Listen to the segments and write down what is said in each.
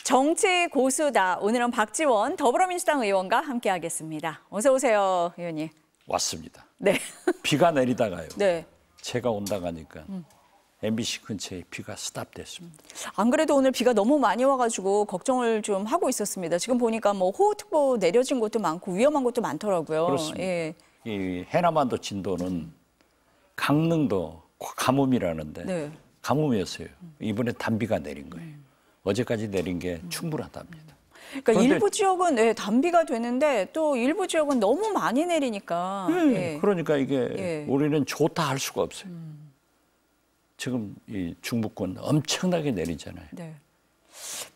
정치 고수다. 오늘은 박지원 더불어민주당 의원과 함께하겠습니다. 어서 오세요, 의원님. 왔습니다. 네. 비가 내리다가요. 네. 제가 온다 가니까 MBC 근처에 비가 스탑됐습니다. 안 그래도 오늘 비가 너무 많이 와가지고 걱정을 좀 하고 있었습니다. 지금 보니까 뭐 호우특보 내려진 곳도 많고 위험한 곳도 많더라고요. 그렇습니다. 예. 이 해남반도 진도는 강릉도 가뭄이라는데 네. 가뭄이었어요. 이번에 단비가 내린 거예요. 어제까지 내린 게 충분하답니다. 그러니까 그런데, 일부 지역은 네, 단비가 되는데 또 일부 지역은 너무 많이 내리니까. 예. 그러니까 이게 예. 우리는 좋다 할 수가 없어요. 지금 이 중부권 엄청나게 내리잖아요. 네.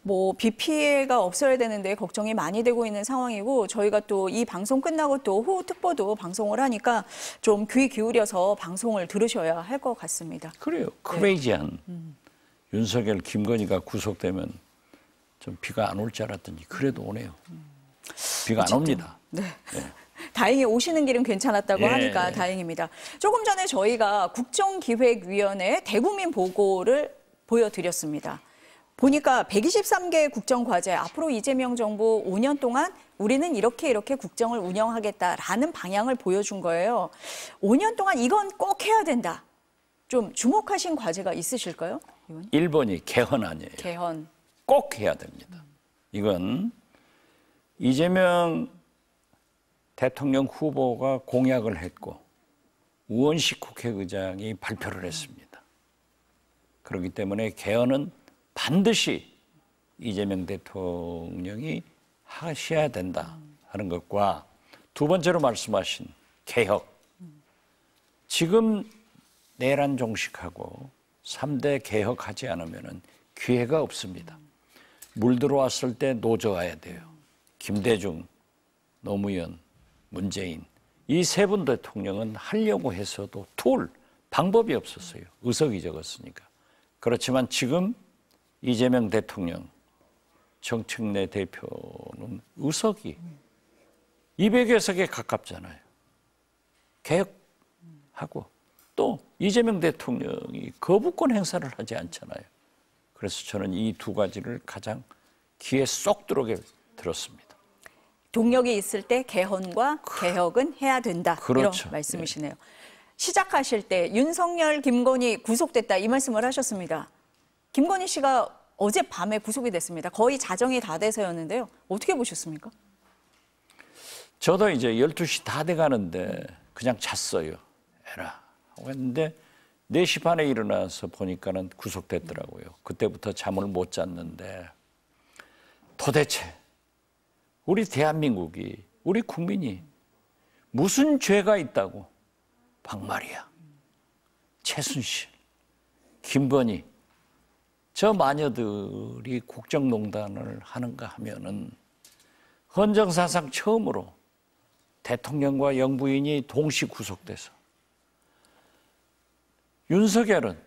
뭐 비 피해가 없어야 되는데 걱정이 많이 되고 있는 상황이고 저희가 또 이 방송 끝나고 또 호우특보도 방송을 하니까 좀 귀 기울여서 방송을 들으셔야 할 것 같습니다. 그래요. 크레이지한 윤석열, 김건희가 구속되면 좀 비가 안 올 줄 알았더니 그래도 오네요. 비가 안 옵니다. 네. 다행히 오시는 길은 괜찮았다고 예. 하니까 다행입니다. 조금 전에 저희가 국정기획위원회 대국민 보고를 보여드렸습니다. 보니까 123개 국정과제, 앞으로 이재명 정부 5년 동안 우리는 이렇게 국정을 운영하겠다라는 방향을 보여준 거예요. 5년 동안 이건 꼭 해야 된다. 좀 주목하신 과제가 있으실까요? 의원님? 1번이 개헌안이에요. 개헌. 꼭 해야 됩니다. 이건 이재명 대통령 후보가 공약을 했고 우원식 국회의장이 발표를 했습니다. 그렇기 때문에 개헌은 반드시 이재명 대통령이 하셔야 된다 하는 것과 두 번째로 말씀하신 개혁. 지금 내란 종식하고 3대 개혁하지 않으면 기회가 없습니다. 물 들어왔을 때 노져와야 돼요. 김대중, 노무현, 문재인 이 세 분 대통령은 하려고 해서도 방법이 없었어요. 의석이 적었으니까. 그렇지만 지금 이재명 대통령, 정청래 대표는 의석이 200여 석에 가깝잖아요. 개혁하고 또 이재명 대통령이 거부권 행사를 하지 않잖아요. 그래서 저는 이 두 가지를 가장 귀에 쏙 들어오게 들었습니다. 동력이 있을 때 개헌과 개혁은 해야 된다. 그렇죠. 이런 말씀이시네요. 시작하실 때 윤석열, 김건희 구속됐다 이 말씀을 하셨습니다. 김건희 씨가 어젯밤에 구속이 됐습니다. 거의 자정이 다 돼서였는데요. 어떻게 보셨습니까? 저도 이제 12시 다 돼가는데 그냥 잤어요. 에라 하고 했는데 4시 반에 일어나서 보니까는 구속됐더라고요. 그때부터 잠을 못 잤는데 도대체 우리 대한민국이, 우리 국민이 무슨 죄가 있다고 박마리아, 최순실, 김건희 저 마녀들이 국정농단을 하는가 하면은 헌정사상 처음으로 대통령과 영부인이 동시 구속돼서 윤석열은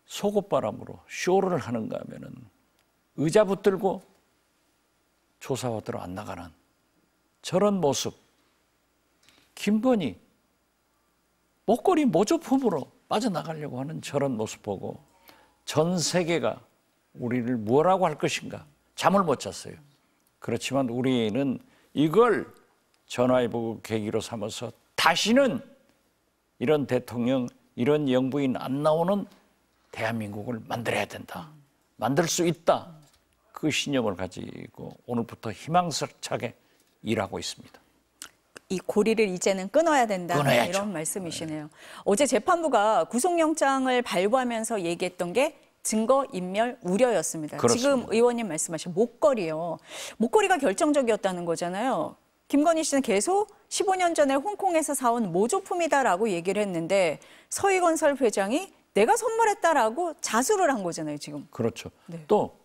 속옷바람으로 쇼를 하는가 하면은 의자 붙들고 조사받으러 안 나가는 저런 모습. 김건희 목걸이 모조품으로 빠져나가려고 하는 저런 모습 보고 전 세계가 우리를 뭐라고 할 것인가 잠을 못 잤어요. 그렇지만 우리는 이걸 전화위복의 계기로 삼아서 다시는 이런 대통령, 이런 영부인 안 나오는 대한민국을 만들어야 된다. 만들 수 있다. 그 신념을 가지고 오늘부터 희망차게 일하고 있습니다. 이 고리를 이제는 끊어야 된다. 끊어야죠. 이런 말씀이시네요. 어제 재판부가 구속영장을 발부하면서 얘기했던 게 증거인멸 우려였습니다. 그렇습니다. 지금 의원님 말씀하신 목걸이요. 목걸이가 결정적이었다는 거잖아요. 김건희 씨는 계속 15년 전에 홍콩에서 사온 모조품이다라고 얘기를 했는데 서희건설 회장이 내가 선물했다라고 자수를 한 거잖아요, 지금. 그렇죠. 네. 또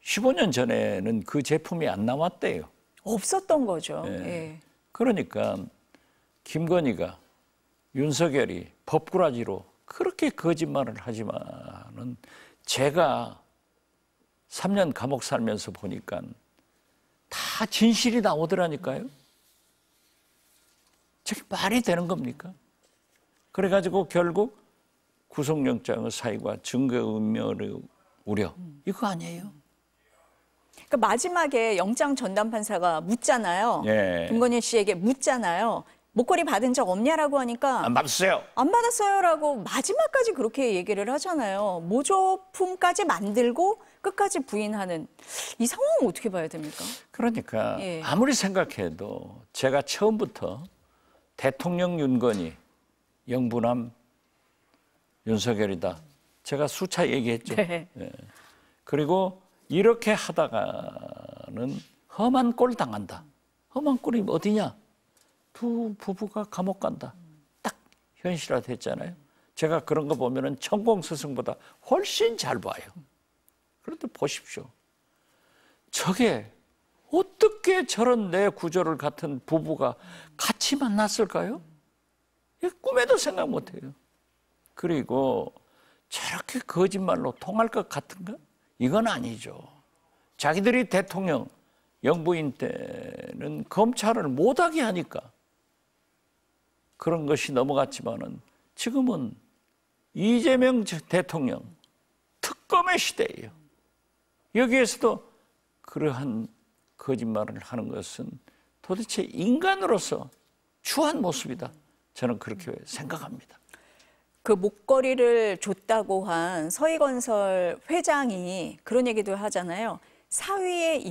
15년 전에는 그 제품이 안 나왔대요. 없었던 거죠. 예. 예. 그러니까 김건희가 윤석열이 법꾸라지로 그렇게 거짓말을 하지만은 제가 3년 감옥 살면서 보니까 다 진실이 나오더라니까요. 저게 말이 되는 겁니까? 그래가지고 결국 구속영장의 사유가 증거인멸의 우려 이거 아니에요. 그러니까 마지막에 영장 전담 판사가 묻잖아요. 예. 김건희 씨에게 묻잖아요. 목걸이 받은 적 없냐라고 하니까 안 받았어요. 안 받았어요라고 마지막까지 그렇게 얘기를 하잖아요. 모조품까지 만들고 끝까지 부인하는 이 상황은 어떻게 봐야 됩니까? 그러니까 예. 아무리 생각해도 제가 처음부터 대통령 윤건희, 영부남 윤석열이다. 제가 수차 얘기했죠. 네. 예. 그리고 이렇게 하다가는 험한 꼴 당한다. 험한 꼴이 어디냐? 두 부부가 감옥 간다. 딱 현실화됐잖아요. 제가 그런 거 보면은 천공 스승보다 훨씬 잘 봐요. 그런데 보십시오. 저게 어떻게 저런 내 구조를 같은 부부가 같이 만났을까요? 꿈에도 생각 못해요. 그리고 저렇게 거짓말로 통할 것 같은가? 이건 아니죠. 자기들이 대통령 영부인 때는 검찰을 못하게 하니까 그런 것이 넘어갔지만은 지금은 이재명 대통령 특검의 시대예요. 여기에서도 그러한 거짓말을 하는 것은 도대체 인간으로서 추한 모습이다. 저는 그렇게 생각합니다. 그 목걸이를 줬다고 한 서희건설 회장이 그런 얘기도 하잖아요. 사위의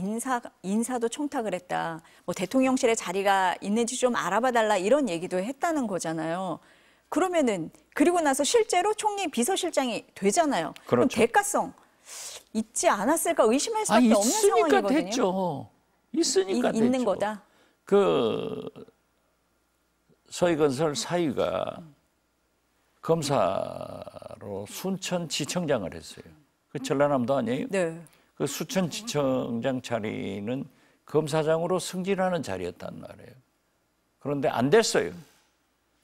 인사도 청탁을 했다. 뭐 대통령실에 자리가 있는지 좀 알아봐 달라 이런 얘기도 했다는 거잖아요. 그러면은 그리고 나서 실제로 총리 비서실장이 되잖아요. 그렇죠. 그럼 대가성 있지 않았을까 의심할 수밖에 없는 상황이거든요. 됐죠. 있으니까 됐죠. 있는 거다. 그 서희건설 사위가 검사로 순천지청장을 했어요. 그 전라남도 아니에요? 네. 그 순천지청장 자리는 검사장으로 승진하는 자리였단 말이에요. 그런데 안 됐어요.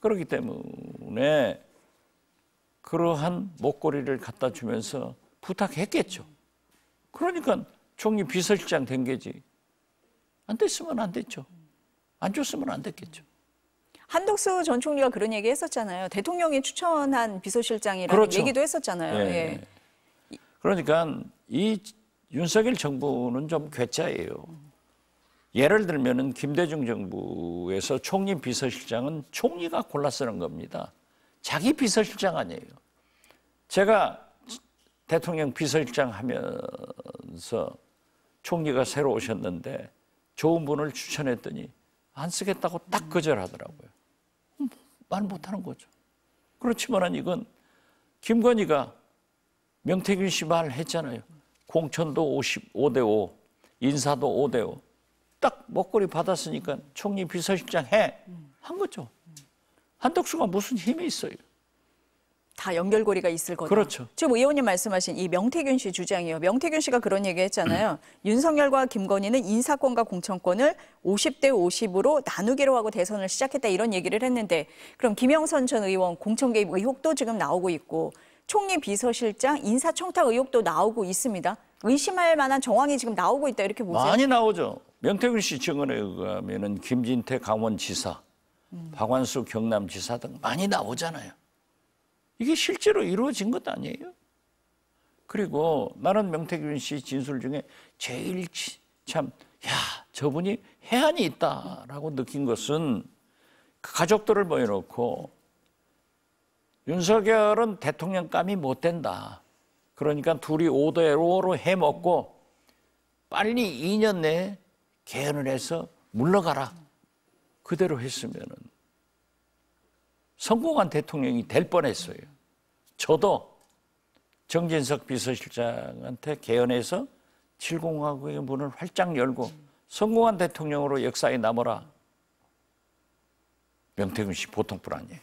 그렇기 때문에 그러한 목걸이를 갖다 주면서 부탁했겠죠. 그러니까 총리 비서실장 된 게지. 안 됐으면 안 됐죠. 안 줬으면 안 됐겠죠. 한덕수 전 총리가 그런 얘기 했었잖아요. 대통령이 추천한 비서실장이라는 그렇죠. 얘기도 했었잖아요. 예. 그러니까 이 윤석열 정부는 좀 괴짜예요. 예를 들면은 김대중 정부에서 총리 비서실장은 총리가 골라 쓰는 겁니다. 자기 비서실장 아니에요. 제가 대통령 비서실장 하면서 총리가 새로 오셨는데 좋은 분을 추천했더니 안 쓰겠다고 딱 거절하더라고요. 말 못하는 거죠. 그렇지만 이건 김건희가 명태균 씨 말 했잖아요. 공천도 55대5, 인사도 5대5. 딱 목걸이 받았으니까 총리 비서실장 한 거죠. 한덕수가 무슨 힘이 있어요. 다 연결고리가 있을 거다. 그렇죠. 지금 의원님 말씀하신 이 명태균 씨 주장이요. 명태균 씨가 그런 얘기 했잖아요. 윤석열과 김건희는 인사권과 공천권을 50대 50으로 나누기로 하고 대선을 시작했다 이런 얘기를 했는데 그럼 김영선 전 의원 공천 개입 의혹도 지금 나오고 있고 총리 비서실장 인사청탁 의혹도 나오고 있습니다. 의심할 만한 정황이 지금 나오고 있다 이렇게 보세요. 많이 나오죠. 명태균 씨 증언에 의하면 김진태 강원지사, 박완수 경남지사 등 많이 나오잖아요. 이게 실제로 이루어진 것 아니에요? 그리고 나는 명태균 씨 진술 중에 제일 참, 저분이 해안이 있다라고 느낀 것은 그 가족들을 모여놓고 윤석열은 대통령감이 못 된다. 그러니까 둘이 5대5로 해먹고 빨리 2년 내에 개헌을 해서 물러가라. 그대로 했으면은 성공한 대통령이 될 뻔했어요. 저도 정진석 비서실장한테 개헌해서 7공화국의 문을 활짝 열고 성공한 대통령으로 역사에 남아라. 명태균 씨 보통 분 아니에요.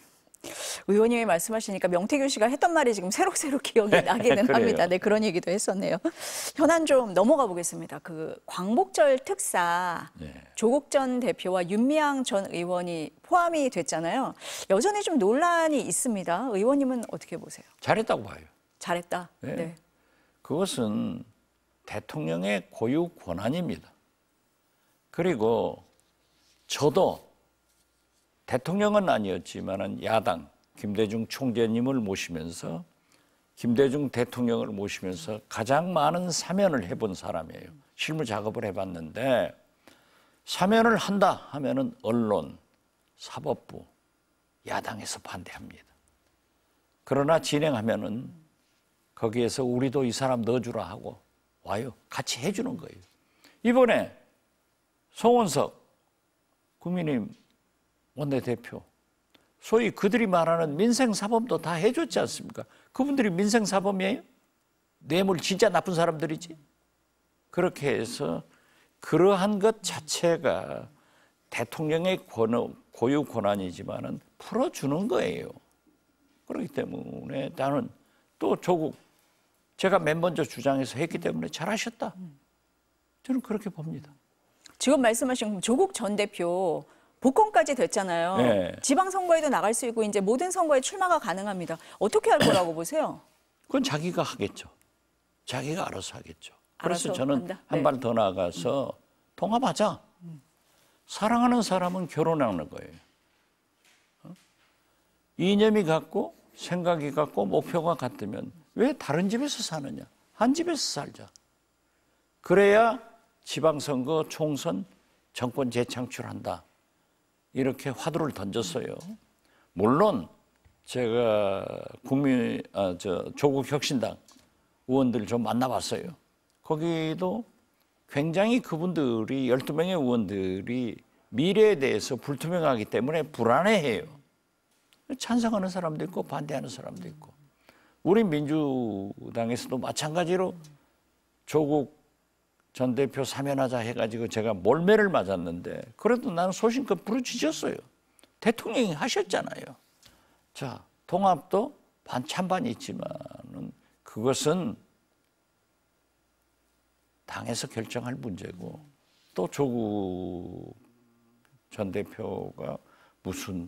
의원님이 말씀하시니까 명태균 씨가 했던 말이 지금 새록새록 기억이 나기는 합니다. 네, 그런 얘기도 했었네요. 현안 좀 넘어가 보겠습니다. 그 광복절 특사 조국 전 대표와 윤미향 전 의원이 포함이 됐잖아요. 여전히 좀 논란이 있습니다. 의원님은 어떻게 보세요? 잘했다고 봐요. 잘했다. 네. 네. 그것은 대통령의 고유 권한입니다. 그리고 저도 대통령은 아니었지만 야당 김대중 총재님을 모시면서 김대중 대통령을 모시면서 가장 많은 사면을 해본 사람이에요. 실무 작업을 해봤는데 사면을 한다 하면은 언론, 사법부, 야당에서 반대합니다. 그러나 진행하면은 거기에서 우리도 이 사람 넣어주라 하고 와요. 같이 해주는 거예요. 이번에 송원석 국민의힘 원내대표, 소위 그들이 말하는 민생사범도 다 해줬지 않습니까? 그분들이 민생사범이에요? 뇌물 진짜 나쁜 사람들이지? 그렇게 해서 그러한 것 자체가 대통령의 고유 권한이지만은 풀어주는 거예요. 그렇기 때문에 나는 또 조국, 제가 맨 먼저 주장해서 했기 때문에 잘하셨다. 저는 그렇게 봅니다. 지금 말씀하신 조국 전 대표 복권까지 됐잖아요. 네. 지방선거에도 나갈 수 있고 이제 모든 선거에 출마가 가능합니다. 어떻게 할 거라고 보세요? 그건 자기가 하겠죠. 자기가 알아서 하겠죠. 그래서 알아서 저는 한다? 한 발 더 나아가서 통합하자. 사랑하는 사람은 결혼하는 거예요. 이념이 같고 생각이 같고 목표가 같으면 왜 다른 집에서 사느냐? 한 집에서 살자. 그래야 지방선거, 총선, 정권 재창출한다. 이렇게 화두를 던졌어요. 물론 제가 조국혁신당 의원들 좀 만나봤어요. 거기도 굉장히 그분들이 12명의 의원들이 미래에 대해서 불투명하기 때문에 불안해해요. 찬성하는 사람도 있고 반대하는 사람도 있고. 우리 민주당에서도 마찬가지로 조국 전 대표 사면하자 해가지고 제가 몰매를 맞았는데 그래도 나는 소신껏 부르짖었어요. 대통령이 하셨잖아요. 자, 통합도 찬반이 있지만은 그것은 당에서 결정할 문제고 또 조국 전 대표가 무슨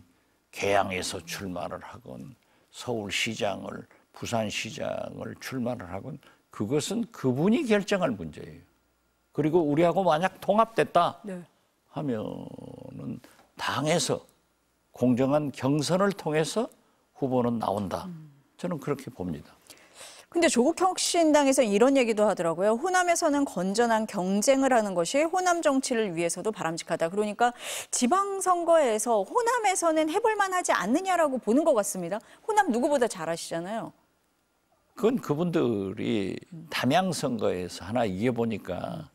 계양에서 출마를 하건 서울시장을 부산시장을 출마를 하건 그것은 그분이 결정할 문제예요. 그리고 우리하고 만약 통합됐다 네. 하면은 당에서 공정한 경선을 통해서 후보는 나온다. 저는 그렇게 봅니다. 근데 조국혁신당에서 이런 얘기도 하더라고요. 호남에서는 건전한 경쟁을 하는 것이 호남 정치를 위해서도 바람직하다. 그러니까 지방선거에서 호남에서는 해볼 만하지 않느냐라고 보는 것 같습니다. 호남 누구보다 잘 아시잖아요. 그건 그분들이 담양 선거에서 하나 이겨보니까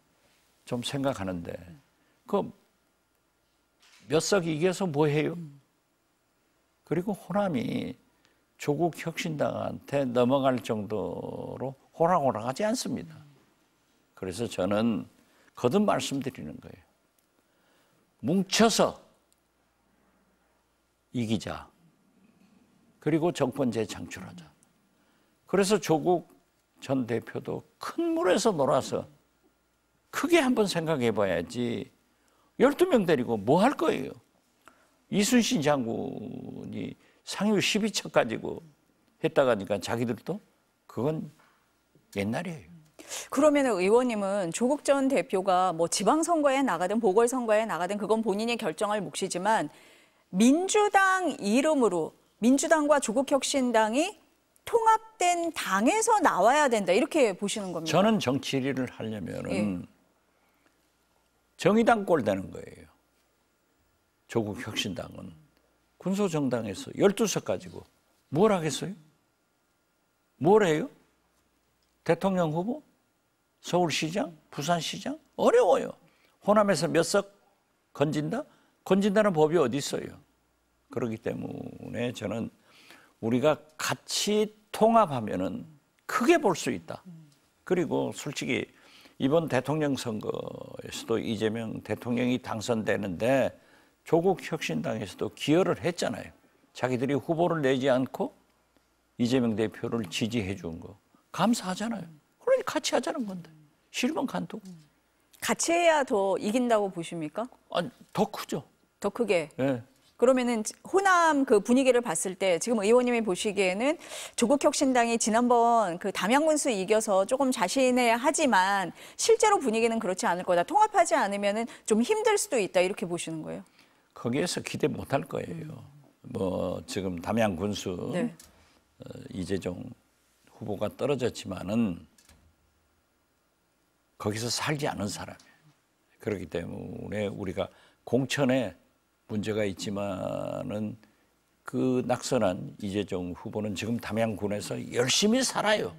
좀 생각하는데 그 몇 석 이겨서 뭐 해요? 그리고 호남이 조국 혁신당한테 넘어갈 정도로 호락호락하지 않습니다. 그래서 저는 거듭 말씀드리는 거예요. 뭉쳐서 이기자. 그리고 정권 재창출하자. 그래서 조국 전 대표도 큰 물에서 놀아서 크게 한번 생각해 봐야지 12명 데리고 뭐 할 거예요? 이순신 장군이 상유 12척 가지고 했다가 하니까 자기들도 그건 옛날이에요. 그러면 의원님은 조국 전 대표가 뭐 지방선거에 나가든 보궐선거에 나가든 그건 본인이 결정할 몫이지만 민주당 이름으로 민주당과 조국혁신당이 통합된 당에서 나와야 된다 이렇게 보시는 겁니다. 저는 정치를 하려면은 정의당 꼴 되는 거예요. 조국 혁신당은 군소정당에서 12석 가지고 뭘 하겠어요? 뭘 해요? 대통령 후보? 서울시장? 부산시장? 어려워요. 호남에서 몇 석 건진다? 건진다는 법이 어디 있어요? 그렇기 때문에 저는 우리가 같이 통합하면은 크게 볼 수 있다. 그리고 솔직히 이번 대통령 선거에서도 이재명 대통령이 당선되는데 조국 혁신당에서도 기여를 했잖아요. 자기들이 후보를 내지 않고 이재명 대표를 지지해 준 거. 감사하잖아요. 그러니 같이 하자는 건데. 싫으면 간두고. 같이 해야 더 이긴다고 보십니까? 아니, 더 크죠. 더 크게. 네. 그러면은 호남 그 분위기를 봤을 때 지금 의원님이 보시기에는 조국혁신당이 지난번 그 담양군수 이겨서 조금 자신의 하지만 실제로 분위기는 그렇지 않을 거다. 통합하지 않으면은 좀 힘들 수도 있다. 이렇게 보시는 거예요. 거기에서 기대 못 할 거예요. 뭐 지금 담양군수 네. 이재종 후보가 떨어졌지만은 거기서 살지 않은 사람이에요. 그렇기 때문에 우리가 공천에 문제가 있지만은 그 낙선한 이재정 후보는 지금 담양군에서 열심히 살아요.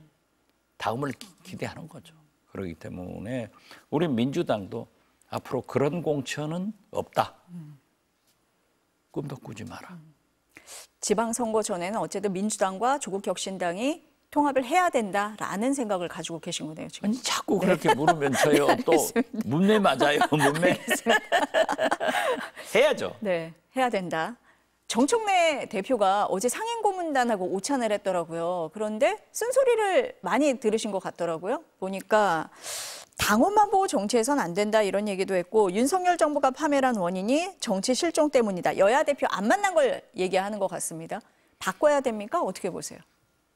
다음을 기대하는 거죠. 그렇기 때문에 우리 민주당도 앞으로 그런 공천은 없다. 꿈도 꾸지 마라. 지방선거 전에는 어쨌든 민주당과 조국혁신당이 통합을 해야 된다라는 생각을 가지고 계신 거네요, 지금. 아니 자꾸 그렇게 물으면 저요 또 문매 맞아요. 문매. 해야죠. 네, 해야 된다. 정청래 대표가 어제 상임고문단하고 오찬을 했더라고요. 그런데 쓴소리를 많이 들으신 것 같더라고요. 보니까 당원만 보고 정치해서는 안 된다 이런 얘기도 했고 윤석열 정부가 파멸한 원인이 정치 실종 때문이다. 여야 대표 안 만난 걸 얘기하는 것 같습니다. 바꿔야 됩니까? 어떻게 보세요?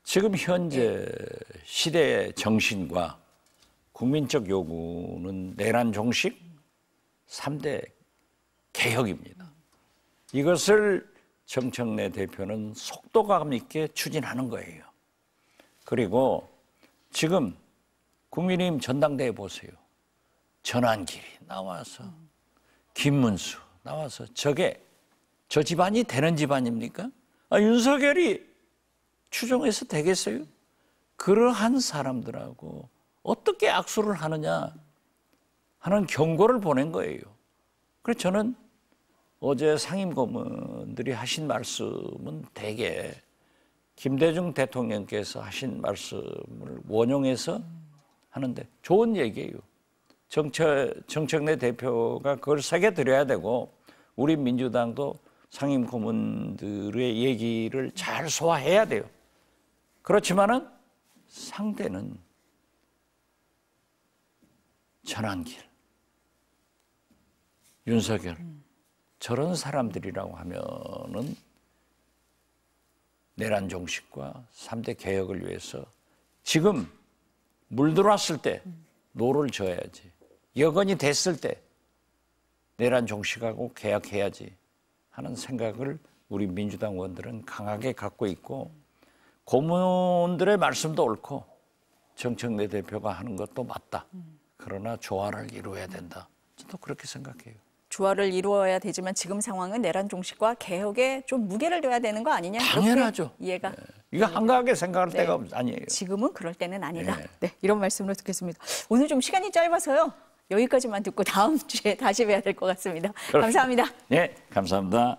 지금 현재 시대의 정신과 국민적 요구는 내란 종식 3대 개혁입니다. 이것을 정청래 대표는 속도감 있게 추진하는 거예요. 그리고 지금 국민의힘 전당대회 보세요. 전환길이 나와서 김문수 나와서 저 집안이 되는 집안입니까? 윤석열이 추종해서 되겠어요? 그러한 사람들하고 어떻게 악수를 하느냐 하는 경고를 보낸 거예요. 그래서 저는 어제 상임고문들이 하신 말씀은 대개 김대중 대통령께서 하신 말씀을 원용해서 하는데 좋은 얘기예요. 정청래 대표가 그걸 새겨드려야 되고 우리 민주당도 상임고문들의 얘기를 잘 소화해야 돼요. 그렇지만은 상대는 전환길, 윤석열 저런 사람들이라고 하면은 내란 종식과 3대 개혁을 위해서 지금 물들어왔을 때 노를 져야지. 여건이 됐을 때 내란 종식하고 개혁해야지 하는 생각을 우리 민주당 의원들은 강하게 갖고 있고 고문들의 말씀도 옳고 정청래 대표가 하는 것도 맞다. 그러나 조화를 이루어야 된다. 저도 그렇게 생각해요. 조화를 이루어야 되지만 지금 상황은 내란 종식과 개혁에 좀 무게를 둬야 되는 거 아니냐? 당연하죠. 이해가. 네. 이거 한가하게 생각할 네. 때가 아니에요. 지금은 그럴 때는 아니다. 네. 네, 이런 말씀으로 듣겠습니다. 오늘 좀 시간이 짧아서요. 여기까지만 듣고 다음 주에 다시 뵈야 될 것 같습니다. 감사합니다. 네, 감사합니다.